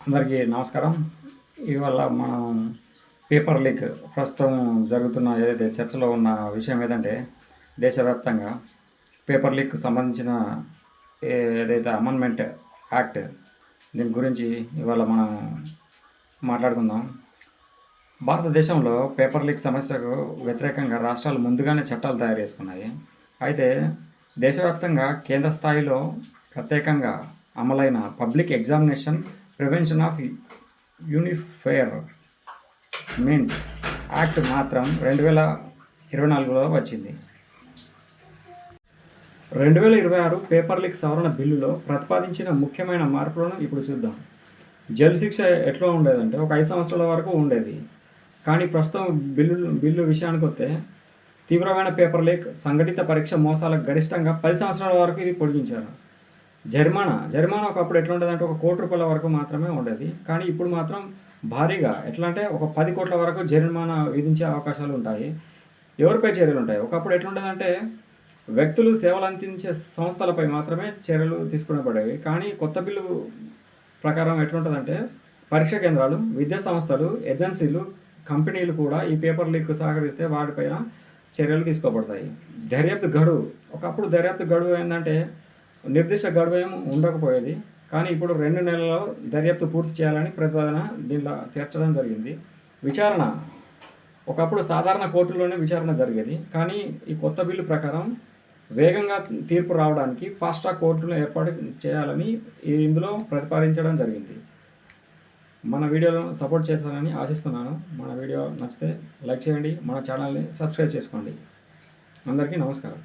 అందరికీ నమస్కారం. ఇవాళ మనం పేపర్ లీక్ ప్రస్తుతం జరుగుతున్న ఏదైతే చర్చలో ఉన్న విషయం ఏదంటే దేశవ్యాప్తంగా పేపర్ లీక్ సంబంధించిన ఏదైతే అమెండ్మెంట్ యాక్ట్ దీని గురించి ఇవాళ మనం మాట్లాడుకుందాం. భారతదేశంలో పేపర్ లీక్ సమస్యకు వ్యతిరేకంగా రాష్ట్రాలు ముందుగానే చట్టాలు తయారు చేసుకున్నాయి. అయితే దేశవ్యాప్తంగా కేంద్ర స్థాయిలో ప్రత్యేకంగా అమలైన public examination prevention of unfair means act మాత్రం 2024లో వచ్చింది. 2026 పేపర్ లీక్ సవరణ బిల్లులో ప్రతిపాదించిన ముఖ్యమైన మార్పులను ఇప్పుడు చూద్దాం. జైలు శిక్ష ఎట్లా ఉండేదంటే ఒక 5 సంవత్సరాల వరకు ఉండేది. కానీ ప్రస్తుతం బిల్లు విషయానికి వస్తే తీవ్రమైన పేపర్ లీక్, సంఘటిత పరీక్ష మోసాలకు గరిష్టంగా 10 సంవత్సరాల వరకు ఇది పొడిగించారు. జరిమానా ఒకప్పుడు ఎట్లా ఉండేదంటే ఒక ₹1,00,00,000 వరకు మాత్రమే ఉండేది. కానీ ఇప్పుడు మాత్రం భారీగా ఎట్లా అంటే ఒక 10 కోట్ల వరకు జరిమానా విధించే అవకాశాలు ఉంటాయి. ఎవరిపై చర్యలు ఉంటాయి? ఒకప్పుడు ఎట్లుండేదంటే వ్యక్తులు సేవలు అందించే సంస్థలపై మాత్రమే చర్యలు తీసుకునబడేవి. కానీ కొత్త బిల్లు ప్రకారం ఎట్లుంటుందంటే పరీక్షా కేంద్రాలు, విద్యా సంస్థలు, ఏజెన్సీలు, కంపెనీలు కూడా ఈ పేపర్ లీక్ సహకరిస్తే వాటిపైన చర్యలు తీసుకోబడతాయి. దర్యాప్తు గడువు ఒకప్పుడు దర్యాప్తు గడువు ఏంటంటే నిర్దిష్ట గడువు ఏం ఉండకపోయేది. కానీ ఇప్పుడు 2 నెలల్లో దర్యాప్తు పూర్తి చేయాలని ప్రతిపాదన దీనిలో చేర్చడం జరిగింది. విచారణ ఒకప్పుడు సాధారణ కోర్టులోనే విచారణ జరిగేది. కానీ ఈ కొత్త బిల్లు ప్రకారం వేగంగా తీర్పు రావడానికి ఫాస్ట్ ట్రాక్ కోర్టును ఏర్పాటు చేయాలని ఇందులో ప్రతిపాదించడం జరిగింది. మన వీడియోలను సపోర్ట్ చేస్తారని ఆశిస్తున్నాను. మన వీడియో నచ్చితే లైక్ చేయండి, మన ఛానల్ని సబ్స్క్రైబ్ చేసుకోండి. అందరికీ నమస్కారం.